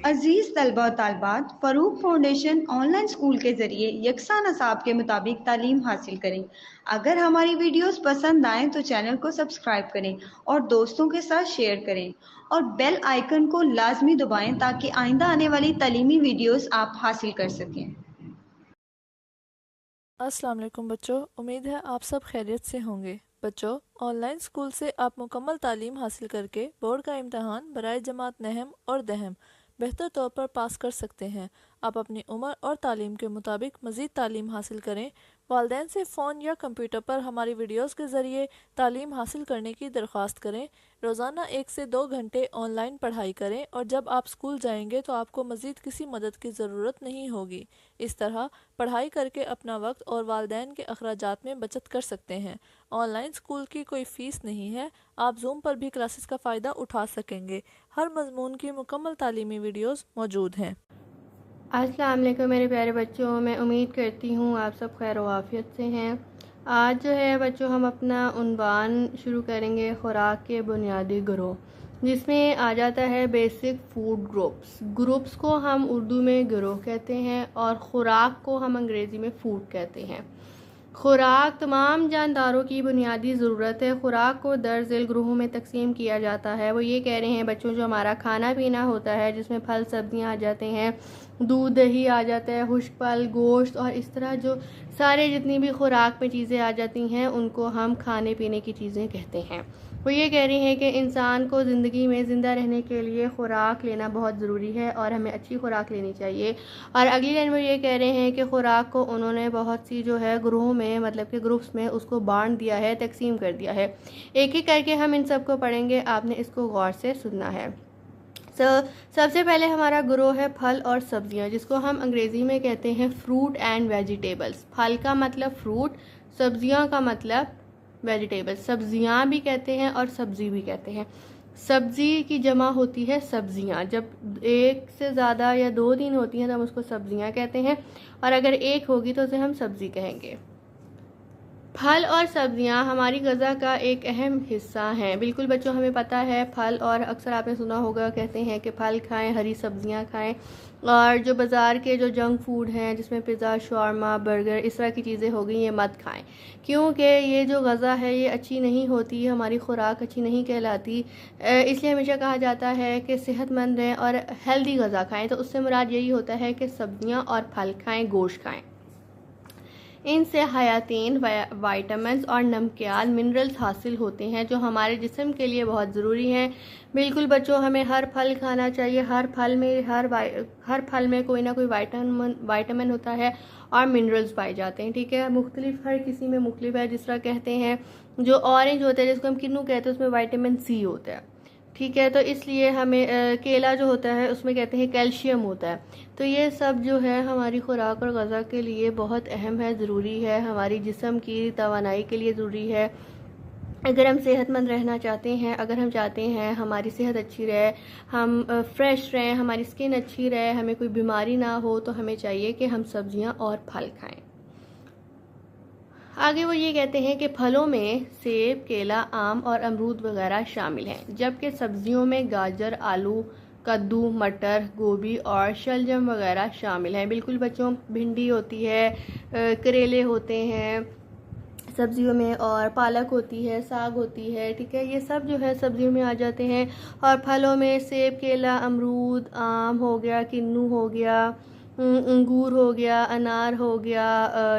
अजीज तलबा और तालबात, Farooq foundation online school के ज़रिए यकसा नसाब के मुताबिक तालीम हासिल करें। अगर हमारी वीडियोस पसंद आएँ तो चैनल को सब्सक्राइब करें और दोस्तों के साथ शेयर करें और बेल आइकन को लाजमी दबाएं ताकि आइंदा आने वाली तालीमी वीडियोस आप हासिल कर सकें। अस्सलाम वालेकुम बच्चों, उम्मीद है आप सब खैरियत से होंगे। बच्चों, ऑनलाइन स्कूल से आप मुकम्मल तालीम हासिल करके बोर्ड का इम्तहान बराए जमात नहम और दहम बेहतर तौर पर पास कर सकते हैं। आप अपनी उम्र और तालीम के मुताबिक मज़ीद तालीम हासिल करें। वालिदैन से फ़ोन या कंप्यूटर पर हमारी वीडियोस के ज़रिए तालीम हासिल करने की दरख्वास्त करें। रोज़ाना 1 से 2 घंटे ऑनलाइन पढ़ाई करें और जब आप स्कूल जाएंगे तो आपको मज़ीद किसी मदद की ज़रूरत नहीं होगी। इस तरह पढ़ाई करके अपना वक्त और वालिदैन के अखराजात में बचत कर सकते हैं। ऑनलाइन स्कूल की कोई फ़ीस नहीं है। आप जूम पर भी क्लासेस का फ़ायदा उठा सकेंगे। हर मजमून की मुकम्मल तालीमी वीडियोस मौजूद हैं। अस्सलाम वालेकुम मेरे प्यारे बच्चों, मैं उम्मीद करती हूँ आप सब खैर वाफ़ियत से हैं। आज जो है बच्चों हम अपना उन्वान शुरू करेंगे खुराक के बुनियादी ग्रुप, जिसमें आ जाता है बेसिक फूड ग्रुप्स को हम उर्दू में गिरोह कहते हैं और ख़ुराक को हम अंग्रेज़ी में फ़ूड कहते हैं। खुराक तमाम जानदारों की बुनियादी ज़रूरत है। खुराक को दर्ज ग्रोहों में तकसीम किया जाता है। वो ये कह रहे हैं बच्चों, जो हमारा खाना पीना होता है जिसमें फल सब्जियां आ जाते हैं, दूध दही आ जाता है, खुश्क फल गोश्त और इस तरह जो सारे जितनी भी खुराक में चीज़ें आ जाती हैं उनको हम खाने पीने की चीज़ें कहते हैं। वो ये कह रही हैं कि इंसान को ज़िंदगी में ज़िंदा रहने के लिए खुराक लेना बहुत ज़रूरी है और हमें अच्छी खुराक लेनी चाहिए। और अगली लाइन में ये कह रहे हैं कि खुराक को उन्होंने बहुत सी जो है ग्रोह में मतलब कि ग्रुप्स में उसको बांट दिया है, तकसीम कर दिया है। एक एक करके हम इन सब को पढ़ेंगे, आपने इसको गौर से सुनना है। सबसे पहले हमारा ग्रोह है फल और सब्जियां, जिसको हम अंग्रेज़ी में कहते हैं फ्रूट एंड वेजिटेबल्स। फल का मतलब फ्रूट, सब्जियां का मतलब वेजिटेबल्स। सब्जियां भी कहते हैं और सब्जी भी कहते हैं। सब्जी की जमा होती है सब्जियां। जब एक से ज़्यादा या 2-3 होती हैं तो हम उसको सब्जियां कहते हैं और अगर एक होगी तो उसे हम सब्जी कहेंगे। फल और सब्जियां हमारी ग़िज़ा का एक अहम हिस्सा हैं। बिल्कुल बच्चों, हमें पता है फल, और अक्सर आपने सुना होगा कहते हैं कि फल खाएं, हरी सब्जियां खाएं। और जो बाज़ार के जो जंक फूड हैं जिसमें पिज़्ज़ा, शवारमा, बर्गर इस तरह की चीज़ें हो गई, ये मत खाएं, क्योंकि ये जो ग़िज़ा है ये अच्छी नहीं होती, हमारी खुराक अच्छी नहीं कहलाती। इसलिए हमेशा कहा जाता है कि सेहतमंद रहें और हेल्दी ग़िज़ा खाएँ। तो उससे मुराद यही होता है कि सब्जियाँ और फल खाएँ, गोश्त खाएँ। इनसे हयातीन, वाइटामिन और नमकियाल मिनरल्स हासिल होते हैं जो हमारे जिस्म के लिए बहुत ज़रूरी हैं। बिल्कुल बच्चों, हमें हर फल खाना चाहिए। हर फल में कोई ना कोई वाइटामिन होता है और मिनरल्स पाए जाते हैं। ठीक है, मुख्तलिफ हर किसी में मुख्तलिफ है। जिस तरह कहते हैं जो ऑरेंज होता है जिसको हम किन्नू कहते हैं, उसमें वाइटामिन सी होता है। ठीक है, तो इसलिए हमें केला जो होता है उसमें कहते हैं कैल्शियम होता है। तो ये सब जो है हमारी खुराक और ग़िज़ा के लिए बहुत अहम है, ज़रूरी है, हमारी जिस्म की तवानाई के लिए ज़रूरी है। अगर हम सेहतमंद रहना चाहते हैं, अगर हम चाहते हैं हमारी सेहत अच्छी रहे, हम फ्रेश रहें, हमारी स्किन अच्छी रहे, हमें कोई बीमारी ना हो, तो हमें चाहिए कि हम सब्जियां और फल खाएं। आगे वो ये कहते हैं कि फलों में सेब, केला, आम और अमरूद वगैरह शामिल हैं, जबकि सब्जियों में गाजर, आलू, कद्दू, मटर, गोभी और शलजम वगैरह शामिल हैं। बिल्कुल बच्चों, भिंडी होती है, करेले होते हैं सब्जियों में, और पालक होती है, साग होती है। ठीक है, ये सब जो है सब्जियों में आ जाते हैं। और फलों में सेब, केला, अमरूद, आम हो गया, किन्नू हो गया, अंगूर हो गया, अनार हो गया,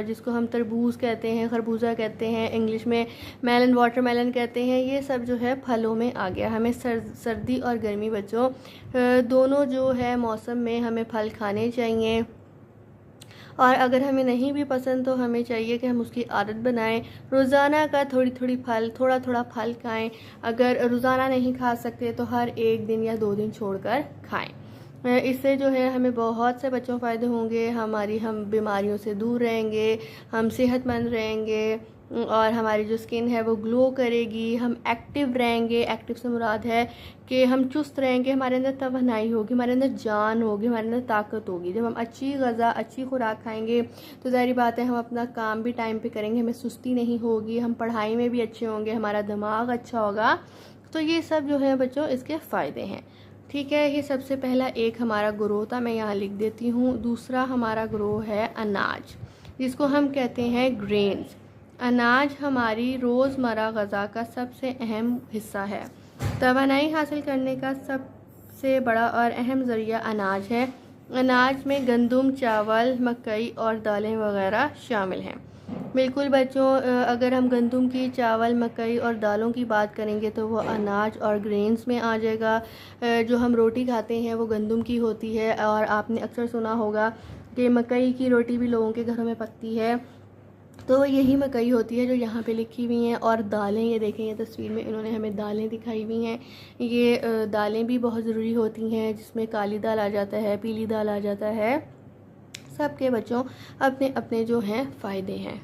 जिसको हम तरबूज कहते हैं, खरबूजा कहते हैं, इंग्लिश में मेलन, वाटरमेलन कहते हैं। ये सब जो है फलों में आ गया। हमें सर्दी और गर्मी बच्चों दोनों जो है मौसम में हमें फल खाने चाहिए। और अगर हमें नहीं भी पसंद तो हमें चाहिए कि हम उसकी आदत बनाएं। रोज़ाना का थोड़ा थोड़ा फल खाएं। अगर रोज़ाना नहीं खा सकते तो हर 1 दिन या 2 दिन छोड़कर खाएं। इससे जो है हमें बहुत से बच्चों फ़ायदे होंगे, हम बीमारियों से दूर रहेंगे, हम सेहतमंद रहेंगे और हमारी जो स्किन है वो ग्लो करेगी, हम एक्टिव रहेंगे। एक्टिव से मुराद है कि हम चुस्त रहेंगे, हमारे अंदर तवानाई होगी, हमारे अंदर जान होगी, हमारे अंदर ताकत होगी। जब हम अच्छी ग़िज़ा, अच्छी खुराक खाएंगे तो ज़ाहिर बात है हम अपना काम भी टाइम पे करेंगे, हमें सुस्ती नहीं होगी, हम पढ़ाई में भी अच्छे होंगे, हमारा दिमाग अच्छा होगा। तो ये सब जो है बच्चों इसके फ़ायदे हैं। ठीक है, ये सबसे पहला एक हमारा ग्रोह था, मैं यहाँ लिख देती हूँ। दूसरा हमारा ग्रोह है अनाज, जिसको हम कहते हैं ग्रेन्स। अनाज हमारी रोज़मर्रा ग़ज़ा का सबसे अहम हिस्सा है। तवानाई हासिल करने का सबसे बड़ा और अहम ज़रिया अनाज है। अनाज में गंदम, चावल, मकई और दालें वगैरह शामिल हैं। बिल्कुल बच्चों, अगर हम गंदम की, चावल, मकई और दालों की बात करेंगे तो वो अनाज और ग्रेन्स में आ जाएगा। जो हम रोटी खाते हैं वो गंदम की होती है, और आपने अक्सर सुना होगा कि मकई की रोटी भी लोगों के घरों में पकती है, तो यही मकई होती है जो यहाँ पे लिखी हुई हैं। और दालें, ये देखें, ये तस्वीर में इन्होंने हमें दालें दिखाई हुई हैं। ये दालें भी बहुत ज़रूरी होती हैं, जिसमें काली दाल आ जाता है, पीली दाल आ जाता है। सबके बच्चों अपने अपने जो हैं फ़ायदे हैं।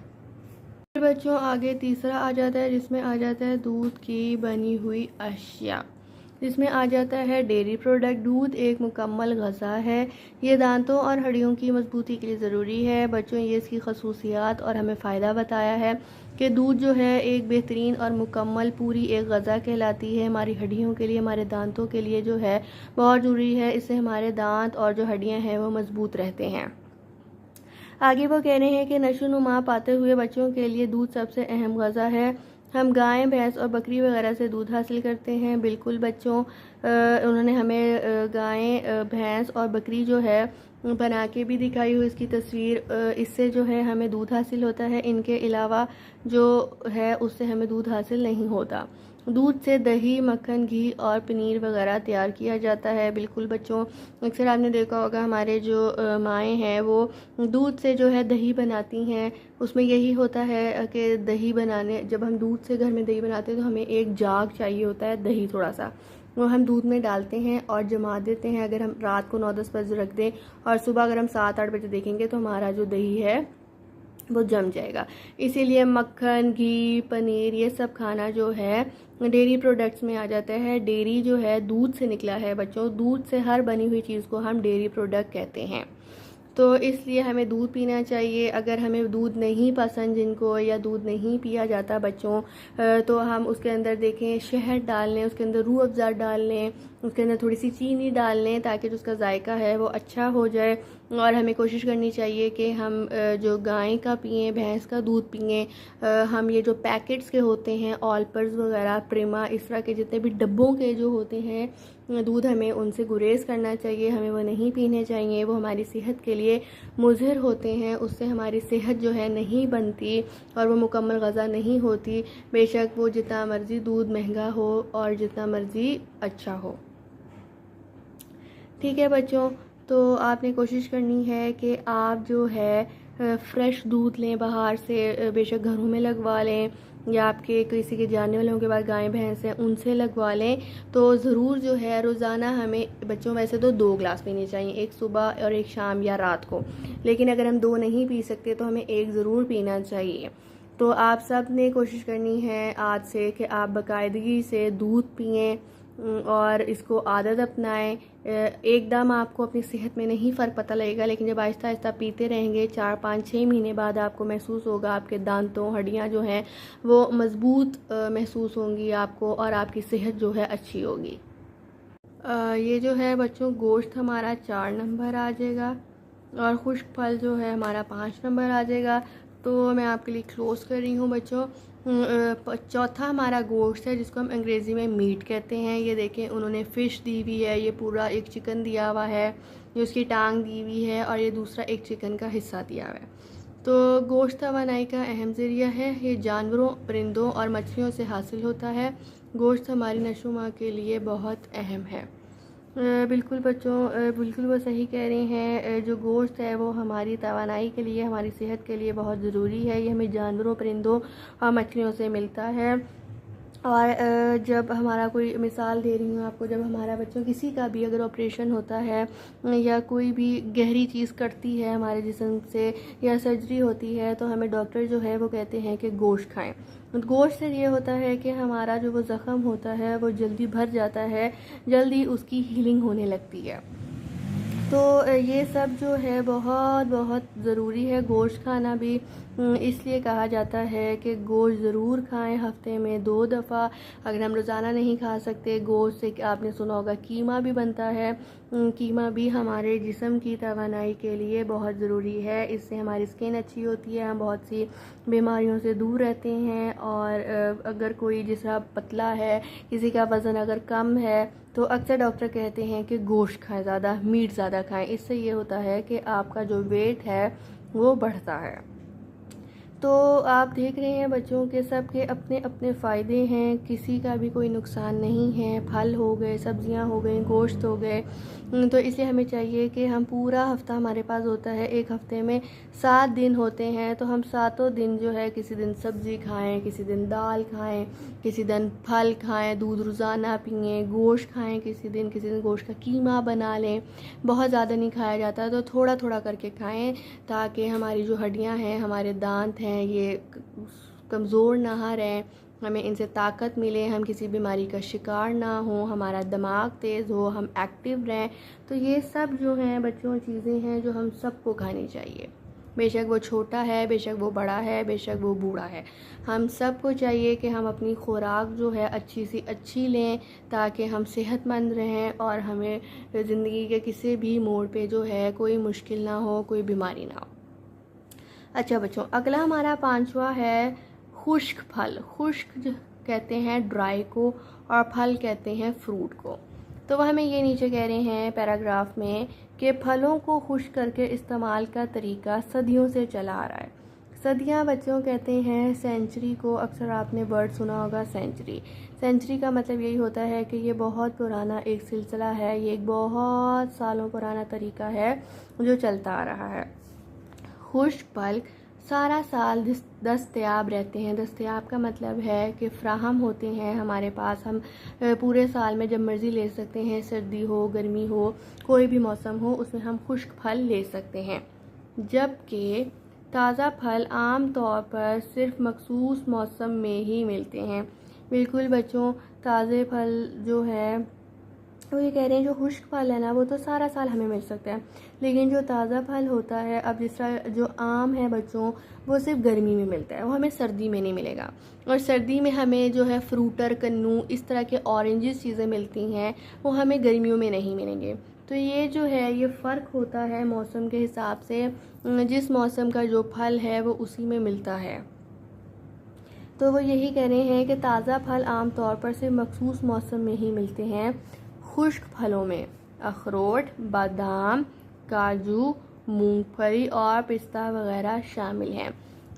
फिर बच्चों आगे तीसरा आ जाता है, जिसमें आ जाता है दूध की बनी हुई अशिया, जिसमें आ जाता है डेयरी प्रोडक्ट। दूध एक मुकम्मल ग़ज़ा है। ये दांतों और हड्डियों की मजबूती के लिए ज़रूरी है। बच्चों, ये इसकी खसूसियात और हमें फ़ायदा बताया है कि दूध जो है एक बेहतरीन और मुकम्मल पूरी एक ग़ज़ा कहलाती है। हमारी हड्डियों के लिए, हमारे दांतों के लिए जो है बहुत ज़रूरी है। इससे हमारे दांत और जो हड्डियाँ हैं वो मजबूत रहते हैं। आगे वो कह रहे हैं कि नशोनुमा पाते हुए बच्चों के लिए दूध सबसे अहम ग़ज़ा है। हम गाय, भैंस और बकरी वगैरह से दूध हासिल करते हैं। बिल्कुल बच्चों, उन्होंने हमें गाय, भैंस और बकरी जो है बना के भी दिखाई हुई इसकी तस्वीर। इससे जो है हमें दूध हासिल होता है। इनके अलावा जो है उससे हमें दूध हासिल नहीं होता। दूध से दही, मक्खन, घी और पनीर वगैरह तैयार किया जाता है। बिल्कुल बच्चों, अक्सर आपने देखा होगा हमारे जो माएँ हैं वो दूध से जो है दही बनाती हैं। उसमें यही होता है कि दही बनाने, जब हम दूध से घर में दही बनाते हैं तो हमें एक जाग चाहिए होता है दही, थोड़ा सा वो हम दूध में डालते हैं और जमा देते हैं। अगर हम रात को 9-10 बजे रख दें और सुबह अगर हम 7-8 बजे देखेंगे तो हमारा जो दही है वो जम जाएगा। इसीलिए मक्खन, घी, पनीर, ये सब खाना जो है डेयरी प्रोडक्ट्स में आ जाता है। डेयरी जो है दूध से निकला है बच्चों। दूध से हर बनी हुई चीज़ को हम डेयरी प्रोडक्ट कहते हैं। तो इसलिए हमें दूध पीना चाहिए। अगर हमें दूध नहीं पसंद जिनको, या दूध नहीं पिया जाता बच्चों, तो हम उसके अंदर देखें शहद डाल लें, उसके अंदर रूह अफ़ज़ा डाल लें, उसके अंदर थोड़ी सी चीनी डाल लें, ताकि जो उसका जायका है वो अच्छा हो जाए। और हमें कोशिश करनी चाहिए कि हम जो गाय का पिएं, भैंस का दूध पिएं। हम ये जो पैकेट्स के होते हैं, ऑलपर्स वगैरह, प्रेमा, इस तरह के जितने भी डब्बों के जो होते हैं दूध, हमें उनसे गुरेज करना चाहिए। हमें वो नहीं पीने चाहिए। वो हमारी सेहत के लिए मुज़िर होते हैं। उससे हमारी सेहत जो है नहीं बनती और वो मुकम्मल ग़ज़ा नहीं होती। बेशक वो जितना मर्ज़ी दूध महंगा हो और जितना मर्ज़ी अच्छा हो। ठीक है बच्चों, तो आपने कोशिश करनी है कि आप जो है फ़्रेश दूध लें बाहर से, बेशक घरों में लगवा लें या आपके किसी के जानने वालों के पास गाय भैंस हैं उनसे लगवा लें। तो ज़रूर जो है रोज़ाना हमें बच्चों वैसे तो 2 गिलास पीने चाहिए, एक सुबह और एक शाम या रात को। लेकिन अगर हम 2 नहीं पी सकते तो हमें एक ज़रूर पीना चाहिए। तो आप सब ने कोशिश करनी है आज से कि आप बाकायदगी से दूध पिएँ और इसको आदत अपनाएं। एकदम आपको अपनी सेहत में नहीं फ़र्क पता लगेगा, लेकिन जब आहिस्ता आहिस्ता पीते रहेंगे 4-5-6 महीने बाद आपको महसूस होगा आपके दांतों, हड्डियां जो हैं वो मज़बूत महसूस होंगी आपको, और आपकी सेहत जो है अच्छी होगी। ये जो है बच्चों गोश्त हमारा 4 नंबर आ जाएगा और खुश्क फल जो है हमारा 5 नंबर आ जाएगा। तो मैं आपके लिए क्लोज़ कर रही हूँ बच्चों। चौथा हमारा गोश्त है, जिसको हम अंग्रेज़ी में मीट कहते हैं। ये देखें, उन्होंने फ़िश दी हुई है, ये पूरा एक चिकन दिया हुआ है, ये उसकी टांग दी हुई है, और ये दूसरा एक चिकन का हिस्सा दिया हुआ है। तो गोश्त तवानाई का अहम ज़रिया है। ये जानवरों, परिंदों और मछलियों से हासिल होता है। गोश्त हमारी नशोनुमा के लिए बहुत अहम है। बिल्कुल बच्चों, बिल्कुल वो सही कह रहे हैं। जो गोश्त है वो हमारी तवानाई के लिए, हमारी सेहत के लिए बहुत ज़रूरी है। ये हमें जानवरों, परिंदों और मछलियों से मिलता है। और जब हमारा कोई, मिसाल दे रही हूँ आपको, जब हमारा बच्चों किसी का भी अगर ऑपरेशन होता है या कोई भी गहरी चीज़ कटती है हमारे जिस्म से या सर्जरी होती है, तो हमें डॉक्टर जो है वो कहते हैं कि गोश्त खाएं। गोश्त से ये होता है कि हमारा जो वो ज़ख़म होता है वो जल्दी भर जाता है, जल्दी उसकी हीलिंग होने लगती है। तो ये सब जो है बहुत बहुत ज़रूरी है। गोश्त खाना भी इसलिए कहा जाता है कि गोश्त ज़रूर खाएं, हफ्ते में 2 दफ़ा। अगर हम रोज़ाना नहीं खा सकते गोश्त से, आपने सुना होगा कीमा भी बनता है। कीमा भी हमारे जिस्म की तवानाई के लिए बहुत ज़रूरी है। इससे हमारी स्किन अच्छी होती है, हम बहुत सी बीमारियों से दूर रहते हैं। और अगर कोई जिसका पतला है, किसी का वज़न अगर कम है, तो अक्सर डॉक्टर कहते हैं कि गोश्त खाएं, ज़्यादा मीट ज़्यादा खाएं। इससे ये होता है कि आपका जो वेट है वो बढ़ता है। तो आप देख रहे हैं बच्चों के सब के अपने अपने फ़ायदे हैं, किसी का भी कोई नुकसान नहीं है। फल हो गए, सब्जियां हो गई, गोश्त हो गए। तो इसलिए हमें चाहिए कि हम पूरा हफ्ता हमारे पास होता है, एक हफ्ते में 7 दिन होते हैं, तो हम 7 दिन जो है किसी दिन सब्ज़ी खाएं, किसी दिन दाल खाएं, किसी दिन फल खाएं, दूध रोज़ाना पिएँ, गोश्त खाएं किसी दिन गोश्त का कीमा बना लें। बहुत ज़्यादा नहीं खाया जाता तो थोड़ा थोड़ा करके खाएं, ताकि हमारी जो हड्डियां हैं, हमारे दांत हैं, ये कमज़ोर ना रहें, हमें इनसे ताकत मिले, हम किसी बीमारी का शिकार ना हो, हमारा दिमाग तेज़ हो, हम एक्टिव रहें। तो ये सब जो हैं बच्चों चीज़ें हैं जो हम सबको खानी चाहिए। बेशक वो छोटा है, बेशक वो बड़ा है, बेशक वो बूढ़ा है, हम सबको चाहिए कि हम अपनी खुराक जो है अच्छी सी अच्छी लें, ताकि हम सेहतमंद रहें और हमें ज़िंदगी के किसी भी मोड़ पे जो है कोई मुश्किल ना हो, कोई बीमारी ना हो। अच्छा बच्चों, अगला हमारा 5वां है खुश्क फल। खुश्क कहते हैं ड्राई को, और फल कहते हैं फ्रूट को। तो वह हमें ये नीचे कह रहे हैं पैराग्राफ में कि फलों को खुश्क करके इस्तेमाल का तरीका सदियों से चला आ रहा है। सदियां बच्चों कहते हैं सेंचुरी को। अक्सर आपने वर्ड सुना होगा सेंचुरी। सेंचुरी का मतलब यही होता है कि ये बहुत पुराना एक सिलसिला है, ये एक बहुत सालों पुराना तरीका है जो चलता आ रहा है। खुश्क फल सारा साल दस्तयाब रहते हैं। दस्तयाब का मतलब है कि फ़राहम होते हैं हमारे पास, हम पूरे साल में जब मर्ज़ी ले सकते हैं, सर्दी हो, गर्मी हो, कोई भी मौसम हो, उसमें हम खुश्क फल ले सकते हैं। जबकि ताज़ा फल आम तौर पर सिर्फ मखसूस मौसम में ही मिलते हैं। बिल्कुल बच्चों, ताज़े फल जो है वो ये कह रहे हैं जो खुश्क फल है ना, वो तो सारा साल हमें मिल सकता है, लेकिन जो ताज़ा फल होता है, अब जिस तरह जो आम है बच्चों, वो सिर्फ गर्मी में मिलता है, वो हमें सर्दी में नहीं मिलेगा। और सर्दी में हमें जो है फ्रूटर, कन्नू, इस तरह के ऑरेंजेस चीज़ें मिलती हैं, वो हमें गर्मियों में नहीं मिलेंगे। तो ये जो है ये फ़र्क होता है मौसम के हिसाब से, जिस मौसम का जो फल है वो उसी में मिलता है। तो वो यही कह रहे हैं कि ताज़ा फल आम तौर पर सिर्फ मखसूस मौसम में ही मिलते हैं। खुश्क फलों में अखरोट, बादाम, काजू, मूंगफली और पिस्ता वगैरह शामिल हैं।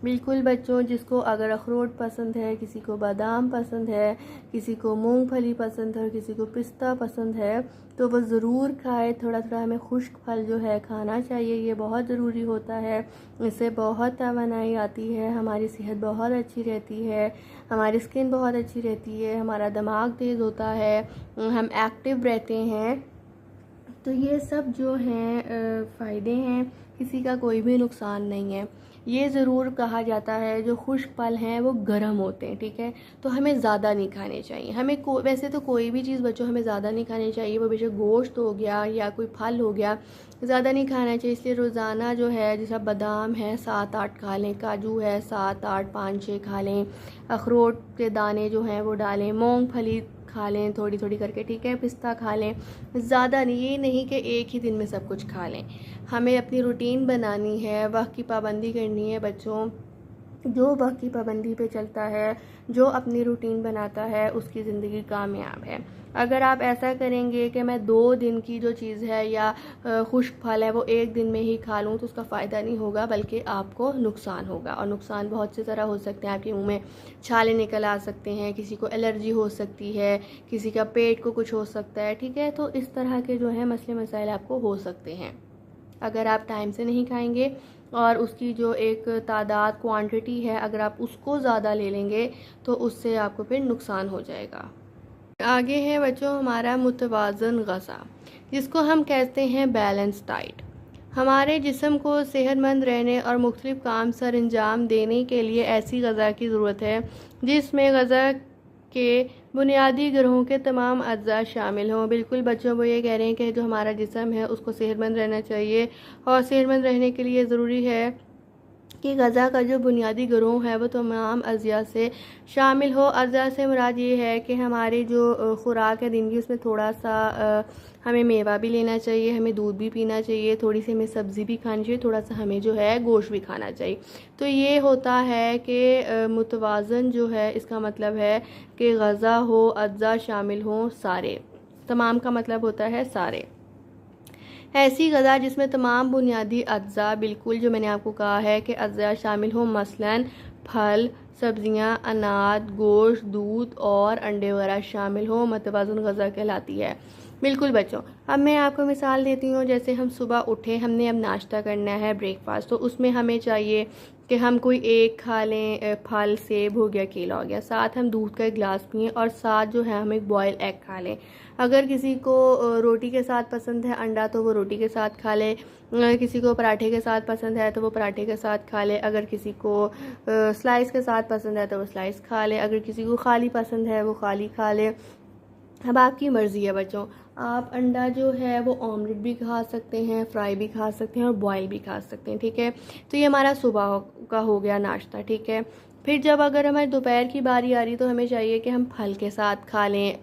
बिल्कुल बच्चों, जिसको अगर अखरोट पसंद है, किसी को बादाम पसंद है, किसी को मूंगफली पसंद है और किसी को पिस्ता पसंद है, तो वो ज़रूर खाए। थोड़ा थोड़ा हमें खुश्क फल जो है खाना चाहिए, ये बहुत ज़रूरी होता है। इससे बहुत तवानाई आती है, हमारी सेहत बहुत अच्छी रहती है, हमारी स्किन बहुत अच्छी रहती है, हमारा दिमाग तेज़ होता है, हम एक्टिव रहते हैं। तो ये सब जो हैं फ़ायदे हैं, किसी का कोई भी नुकसान नहीं है। ये ज़रूर कहा जाता है जो खुश्क फल हैं वो गर्म होते हैं, ठीक है, तो हमें ज़्यादा नहीं खाने चाहिए। हमें वैसे तो कोई भी चीज़ बच्चों हमें ज़्यादा नहीं खानी चाहिए, वो बेशक गोश्त हो गया या कोई फल हो गया, ज़्यादा नहीं खाना चाहिए। इसलिए रोज़ाना जो है, जैसा बादाम है 7-8 खा लें, काजू है 7-8 5-6 खा लें, अखरोट के दाने जो हैं वो डालें, मूंगफली खा लें थोड़ी थोड़ी करके, ठीक है, पिस्ता खा लें, ज़्यादा नहीं। ये नहीं कि एक ही दिन में सब कुछ खा लें। हमें अपनी रूटीन बनानी है, वक्त की पाबंदी करनी है बच्चों। जो वक्त की पाबंदी पे चलता है, जो अपनी रूटीन बनाता है, उसकी ज़िंदगी कामयाब है। अगर आप ऐसा करेंगे कि मैं 2 दिन की जो चीज़ है या खुश्क फल है वो एक दिन में ही खा लूँ, तो उसका फ़ायदा नहीं होगा, बल्कि आपको नुकसान होगा। और नुकसान बहुत से तरह हो सकते हैं। आपके मुंह में छाले निकल आ सकते हैं, किसी को एलर्जी हो सकती है, किसी का पेट को कुछ हो सकता है, ठीक है। तो इस तरह के जो है मसले मसाइल आपको हो सकते हैं अगर आप टाइम से नहीं खाएंगे, और उसकी जो एक तादाद क्वांटिटी है अगर आप उसको ज़्यादा ले लेंगे तो उससे आपको फिर नुकसान हो जाएगा। आगे है बच्चों हमारा मुतवाज़न ग़ज़ा, जिसको हम कहते हैं बैलेंस डाइट। हमारे जिस्म को सेहतमंद रहने और मुख्तलिफ़ काम सर अंजाम देने के लिए ऐसी ग़ज़ा की ज़रूरत है जिसमें ग़ज़ा के बुनियादी ग्रहों के तमाम अज्जा शामिल हों। बिल्कुल बच्चों, वो ये कह रहे हैं कि जो हमारा जिस्म है उसको सेहतमंद रहना चाहिए, और सेहतमंद रहने के लिए ज़रूरी है कि ग़ज़ा का जो बुनियादी गिरोह है वो तमाम अज़िया से शामिल हो। अज़िया से मुराद ये है कि हमारी जो ख़ुराक है दिन की, उसमें थोड़ा सा हमें मेवा भी लेना चाहिए, हमें दूध भी पीना चाहिए, थोड़ी सी हमें सब्ज़ी भी खानी चाहिए, थोड़ा सा हमें जो है गोश्त भी खाना चाहिए। तो ये होता है कि मुतवाज़न जो है, इसका मतलब है कि ग़ज़ा हो, अज़ा शामिल हों सारे, तमाम का मतलब होता है सारे। ऐसी ग़ज़ा जिसमें तमाम बुनियादी अज्जा, बिल्कुल जो मैंने आपको कहा है कि अज्जा शामिल हो, मसलन फल, सब्ज़ियाँ, अनाज, गोश्त, दूध और अंडे वगैरह शामिल हो, मुतवाज़िन ग़ज़ा कहलाती है। बिल्कुल बच्चों, अब मैं आपको मिसाल देती हूँ। जैसे हम सुबह उठे, हमने अब नाश्ता करना है, ब्रेकफास्ट, तो उसमें हमें चाहिए कि हम कोई एक खा लें, फल, सेब हो गया, केला हो गया, साथ हम दूध का एक गिलास पिएँ, और साथ जो है हम एक बॉयल एग खा लें। अगर किसी को रोटी के साथ पसंद है अंडा, तो वो रोटी के साथ खा ले। किसी को पराठे के साथ पसंद है तो वो पराठे के साथ खा ले। अगर किसी को स्लाइस के साथ पसंद है तो वो स्लाइस खा ले। अगर किसी को खाली पसंद है वो खाली खा ले। अब आपकी मर्ज़ी है बच्चों, आप अंडा जो है वो ऑमलेट भी खा सकते हैं, फ्राई भी खा सकते हैं, और बॉयल भी खा सकते हैं, ठीक है। तो ये हमारा सुबह का हो गया नाश्ता, ठीक है। फिर जब अगर हमारे दोपहर की बारी आ रही तो हमें चाहिए कि हम फल के साथ खा लें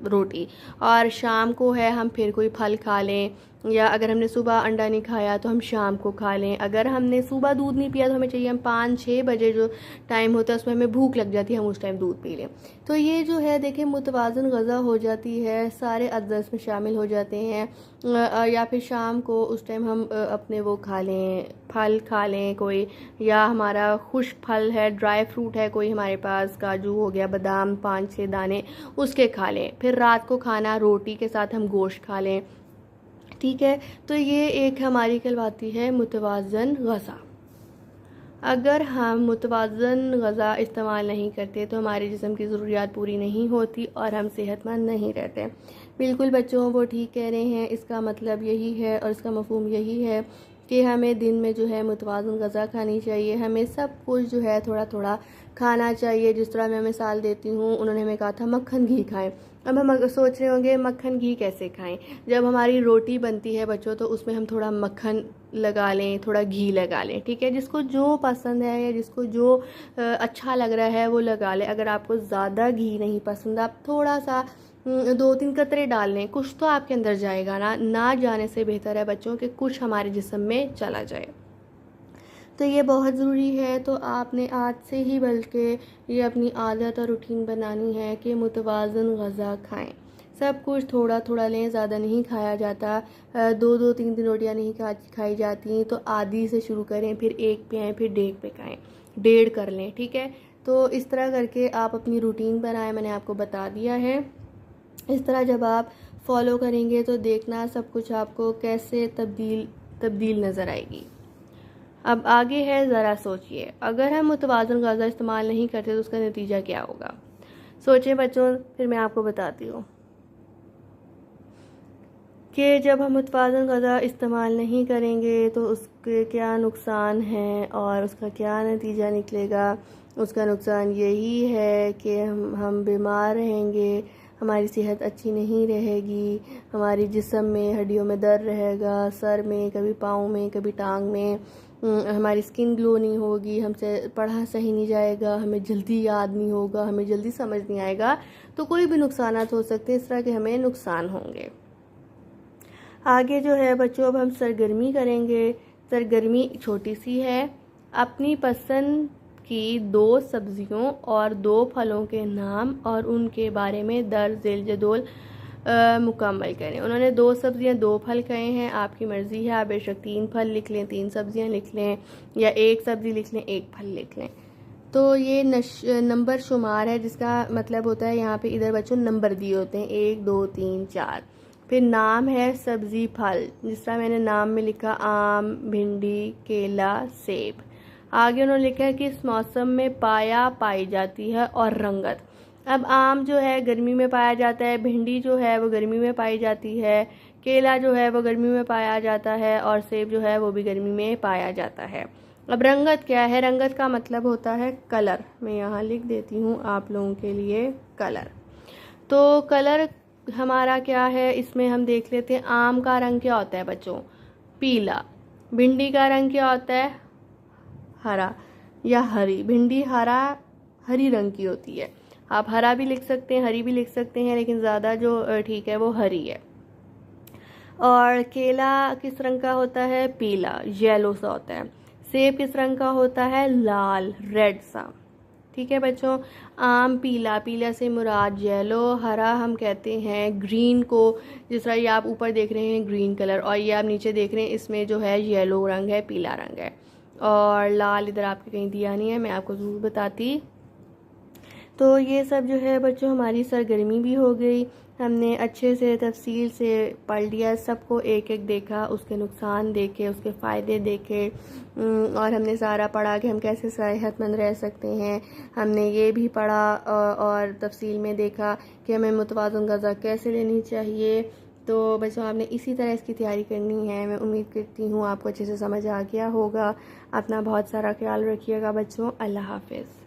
रोटी, और शाम को है हम फिर कोई फल खा लें, या अगर हमने सुबह अंडा नहीं खाया तो हम शाम को खा लें। अगर हमने सुबह दूध नहीं पिया तो हमें चाहिए हम 5-6 बजे जो टाइम होता है उसमें हमें भूख लग जाती है, हम उस टाइम दूध पी लें। तो ये जो है देखिए मुतवाज़िन ग़ज़ा हो जाती है, सारे अज़्ज़ा में शामिल हो जाते हैं। या फिर शाम को उस टाइम हम अपने वो खा लें, फल खा लें कोई, या हमारा खुश्क फल है, ड्राई फ्रूट है कोई हमारे पास, काजू हो गया, बादाम 5-6 दाने, उसके खा लें। फिर रात को खाना रोटी के साथ हम गोश्त खा लें, ठीक है। तो ये एक हमारी कहलाती है मुतवाज़िन ग़ज़ा। अगर हम मुतवाज़िन ग़ज़ा इस्तेमाल नहीं करते तो हमारे जिस्म की ज़रूरियात पूरी नहीं होती और हम सेहतमंद नहीं रहते। बिल्कुल बच्चों, वो ठीक कह रहे हैं। इसका मतलब यही है और इसका मफ़हूम यही है कि हमें दिन में जो है मुतवाज़िन ग़ज़ा खानी चाहिए। हमें सब कुछ जो है थोड़ा थोड़ा खाना चाहिए। जिस तरह मैं मिसाल देती हूँ, उन्होंने हमें कहा था मक्खन घी खाएं। अब हम सोच रहे होंगे मक्खन घी कैसे खाएं। जब हमारी रोटी बनती है बच्चों तो उसमें हम थोड़ा मक्खन लगा लें, थोड़ा घी लगा लें, ठीक है। जिसको जो पसंद है या जिसको जो अच्छा लग रहा है वो लगा ले। अगर आपको ज़्यादा घी नहीं पसंद, आप थोड़ा सा 2-3 कतरे डाल लें। कुछ तो आपके अंदर जाएगा ना जाने से बेहतर है बच्चों कि कुछ हमारे जिस्म में चला जाए। तो ये बहुत ज़रूरी है। तो आपने आज से ही बल्कि ये अपनी आदत और रूटीन बनानी है कि मुतवाज़िन ग़ज़ा खाएं। सब कुछ थोड़ा थोड़ा लें, ज़्यादा नहीं खाया जाता। 2-2 3-3 रोटियाँ नहीं खाई जाती। तो आधी से शुरू करें, फिर एक पे आएँ, फिर डेढ़ पे खाएँ, डेढ़ कर लें, ठीक है। तो इस तरह करके आप अपनी रूटीन बनाएं, मैंने आपको बता दिया है। इस तरह जब आप फॉलो करेंगे तो देखना सब कुछ आपको कैसे तब्दील नज़र आएगी। अब आगे है, ज़रा सोचिए, अगर हम मुतवाज़िन ग़ज़ा इस्तेमाल नहीं करते तो उसका नतीजा क्या होगा। सोचें बच्चों, फिर मैं आपको बताती हूँ कि जब हम मुतवाज़िन ग़ज़ा इस्तेमाल नहीं करेंगे तो उसके क्या नुकसान हैं और उसका क्या नतीजा निकलेगा। उसका नुकसान यही है कि हम बीमार रहेंगे, हमारी सेहत अच्छी नहीं रहेगी, हमारी जिस्म में हड्डियों में दर्द रहेगा, सर में, कभी पाँव में, कभी टांग में, हमारी स्किन ग्लो नहीं होगी, हमसे पढ़ा सही नहीं जाएगा, हमें जल्दी याद नहीं होगा, हमें जल्दी समझ नहीं आएगा। तो कोई भी नुकसानात हो सकते हैं, इस तरह के हमें नुकसान होंगे। आगे जो है बच्चों, अब हम सरगर्मी करेंगे। सरगर्मी छोटी सी है। अपनी पसंद की 2 सब्जियों और 2 फलों के नाम और उनके बारे में दर्ज झेल जदोल मुकम्मल करें। उन्होंने 2 सब्जियां 2 फल कहे हैं, आपकी मर्ज़ी है, आप बेशक 3 फल लिख लें, 3 सब्जियां लिख लें, या 1 सब्ज़ी लिख लें, 1 फल लिख लें। तो ये नंबर शुमार है, जिसका मतलब होता है यहाँ पे इधर बच्चों नंबर दिए होते हैं 1 2 3 4। फिर नाम है सब्ज़ी फल, जिस तरह मैंने नाम में लिखा आम, भिंडी, केला, सेब। आगे उन्होंने लिखा है कि इस मौसम में पाई जाती है, और रंगत। अब आम जो है गर्मी में पाया जाता है, भिंडी जो है वो गर्मी में पाई जाती है, केला जो है वो गर्मी में पाया जाता है, और सेब जो है वो भी गर्मी में पाया जाता है। अब रंगत क्या है। रंगत का मतलब होता है कलर। मैं यहाँ लिख देती हूँ आप लोगों के लिए, कलर। तो कलर हमारा क्या है, इसमें हम देख लेते हैं। आम का रंग क्या होता है बच्चों? पीला। भिंडी का रंग क्या होता है? हरा या हरी। भिंडी हरी रंग की होती है। आप हरा भी लिख सकते हैं, हरी भी लिख सकते हैं, लेकिन ज़्यादा जो ठीक है वो हरी है। और केला किस रंग का होता है? पीला, येलो सा होता है। सेब किस रंग का होता है? लाल, रेड सा। ठीक है बच्चों। आम पीला, पीला से मुराद येलो, हरा हम कहते हैं ग्रीन को। जिस तरह ये आप ऊपर देख रहे हैं ग्रीन कलर, और ये आप नीचे देख रहे हैं इसमें जो है येलो रंग है, पीला रंग है। और लाल इधर आपके कहीं दिया नहीं है, मैं आपको ज़रूर बताती। तो ये सब जो है बच्चों हमारी सरगर्मी भी हो गई। हमने अच्छे से तफसील से पढ़ लिया, सबको एक एक देखा, उसके नुकसान देखे, उसके फ़ायदे देखे, और हमने सारा पढ़ा कि हम कैसे सेहतमंद रह सकते हैं। हमने ये भी पढ़ा और तफसील में देखा कि हमें मुतवाज़न ग़िज़ा कैसे लेनी चाहिए। तो बच्चों आपने इसी तरह इसकी तैयारी करनी है। मैं उम्मीद करती हूँ आपको अच्छे से समझ आ गया होगा। अपना बहुत सारा ख्याल रखिएगा बच्चों। अल्लाह हाफ़िज़।